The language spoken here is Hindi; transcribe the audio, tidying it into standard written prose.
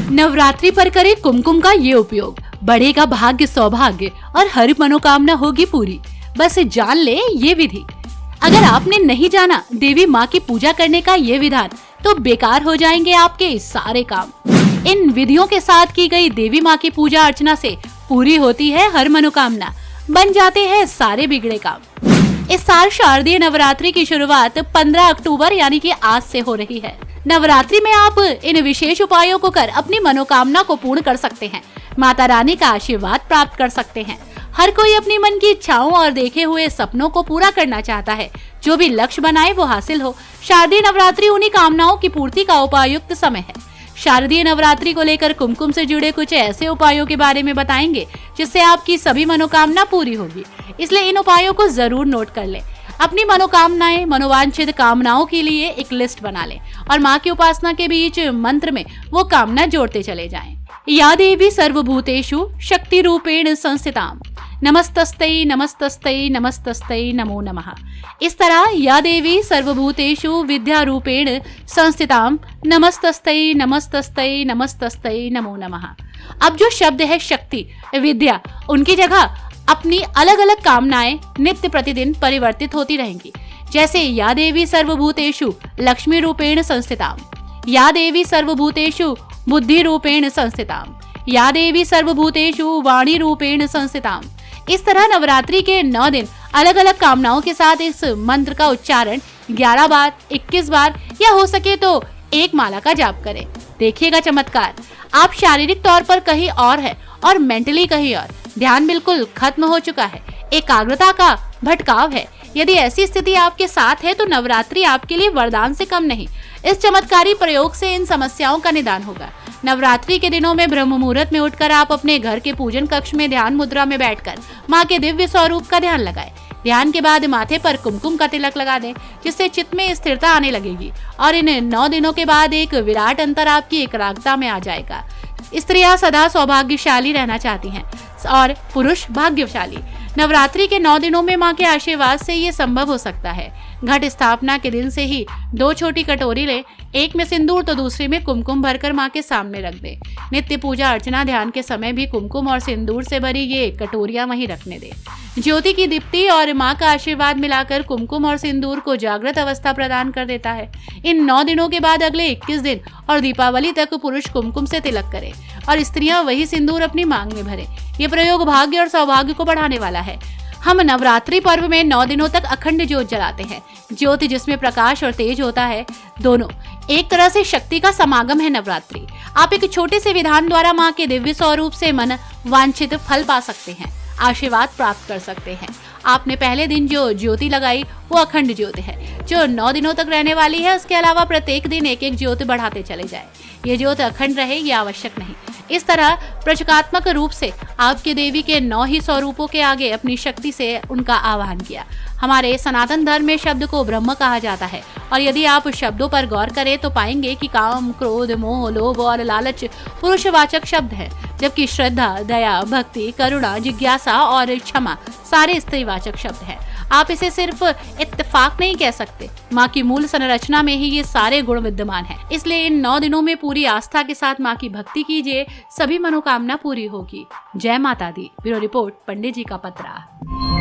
नवरात्रि पर करें कुमकुम का ये उपयोग, बढ़ेगा भाग्य सौभाग्य और हर मनोकामना होगी पूरी। बस जान ले ये विधि। अगर आपने नहीं जाना देवी माँ की पूजा करने का ये विधान, तो बेकार हो जाएंगे आपके सारे काम। इन विधियों के साथ की गई देवी माँ की पूजा अर्चना से पूरी होती है हर मनोकामना, बन जाते हैं सारे बिगड़े काम। इस साल शारदीय नवरात्रि की शुरुआत 15 अक्टूबर यानी कि आज से हो रही है। नवरात्रि में आप इन विशेष उपायों को कर अपनी मनोकामना को पूर्ण कर सकते हैं, माता रानी का आशीर्वाद प्राप्त कर सकते हैं। हर कोई अपनी मन की इच्छाओं और देखे हुए सपनों को पूरा करना चाहता है। जो भी लक्ष्य बनाए वो हासिल हो। शारदीय नवरात्रि उन्हीं कामनाओं की पूर्ति का उपयुक्त समय है। शारदीय नवरात्रि को लेकर कुमकुम से जुड़े कुछ ऐसे उपायों के बारे में बताएंगे जिससे आपकी सभी मनोकामना पूरी होगी। इसलिए इन उपायों को जरूर नोट कर लें। अपनी मनोकामनाएं, मनोवांछित कामनाओं के लिए एक लिस्ट बना लें और माँ की उपासना के बीच मंत्र में वो कामना जोड़ते चले जाएं। या देवी सर्वभूतेषु शक्ति रूपेण संस्थिताम् नमस्तस्यै नमस्तस्यै नमस्तस्यै नमो नमः। इस तरह या देवी सर्वभूतेषु विद्या रूपेण संस्थिताम् नमस्तस्यै नमस्तस्यै नमस्तस्यै नमो नमः। अब जो शब्द है शक्ति, विद्या, उनकी जगह अपनी अलग अलग कामनाएं नित्य प्रतिदिन परिवर्तित होती रहेंगी। जैसे या देवी सर्वभूतेषु लक्ष्मी रूपेण संस्थिताम्, या देवी सर्वभूतेषु बुद्धि रूपेण संस्थिताम्, या देवी सर्वभूतेषु वाणी रूपेण संस्थिताम्। इस तरह नवरात्रि के 9 दिन अलग अलग कामनाओं के साथ इस मंत्र का उच्चारण 11 बार, 21 बार या हो सके तो एक माला का जाप करें। देखिएगा चमत्कार। आप शारीरिक तौर पर कहीं और है और मेंटली कहीं और। ध्यान बिल्कुल खत्म हो चुका है, एकाग्रता का भटकाव है। यदि ऐसी स्थिति आपके साथ है तो नवरात्रि आपके लिए वरदान से कम नहीं। इस चमत्कारी प्रयोग से इन समस्याओं का निदान होगा। नवरात्रि के दिनों में ब्रह्म मुहूर्त में उठकर आप अपने घर के पूजन कक्ष में ध्यान मुद्रा में बैठकर माँ के दिव्य स्वरूप का ध्यान लगाएं। ध्यान के बाद माथे पर कुमकुम का तिलक लगा दें, जिससे चित्त में स्थिरता आने लगेगी और इन 9 दिनों के बाद एक विराट अंतर आपकी एकाग्रता में आ जाएगा। स्त्रियां सदा सौभाग्यशाली रहना चाहती हैं और पुरुष भाग्यशाली। नवरात्रि के 9 दिनों में माँ के आशीर्वाद से ये संभव हो सकता है। घट स्थापना के दिन से ही 2 छोटी कटोरी लें, एक में सिंदूर तो दूसरी में कुमकुम भरकर माँ के सामने रख दें। नित्य पूजा अर्चना ध्यान के समय भी कुमकुम और सिंदूर से भरी ये कटोरियां वहीं रखने दें। ज्योति की दीप्ति और माँ का आशीर्वाद मिलाकर कुमकुम और सिंदूर को जागृत अवस्था प्रदान कर देता है। इन 9 दिनों के बाद अगले 21 दिन और दीपावली तक पुरुष कुमकुम से तिलक करें और स्त्रियां वही सिंदूर अपनी मांग में भरें। ये प्रयोग भाग्य और सौभाग्य को बढ़ाने वाला है। हम नवरात्रि पर्व में 9 दिनों तक अखंड ज्योत जलाते हैं। ज्योति जिसमें प्रकाश और तेज होता है, दोनों एक तरह से शक्ति का समागम है नवरात्रि। आप एक छोटे से विधान द्वारा माँ के दिव्य स्वरूप से मन वांछित फल पा सकते हैं, आशीर्वाद प्राप्त कर सकते हैं। आपने पहले दिन जो ज्योति लगाई वो अखंड ज्योति है जो 9 दिनों तक रहने वाली है। उसके अलावा प्रत्येक दिन एक एक ज्योति बढ़ाते चले जाए। ये ज्योत अखंड रहे ये आवश्यक नहीं। इस तरह प्रतीकात्मक रूप से आपके देवी के 9 ही स्वरूपों के आगे अपनी शक्ति से उनका आवाहन किया। हमारे सनातन धर्म में शब्द को ब्रह्म कहा जाता है और यदि आप शब्दों पर गौर करें तो पाएंगे कि काम, क्रोध, मोह, लोभ और लालच पुरुषवाचक शब्द है, जबकि श्रद्धा, दया, भक्ति, करुणा, जिज्ञासा और क्षमा सारे स्त्रीवाचक शब्द हैं। आप इसे सिर्फ इत्तेफाक नहीं कह सकते, माँ की मूल संरचना में ही ये सारे गुण विद्यमान हैं। इसलिए इन 9 दिनों में पूरी आस्था के साथ माँ की भक्ति कीजिए, सभी मनोकामना पूरी होगी। जय माता दी। ब्यूरो रिपोर्ट, पंडित जी का पत्रा।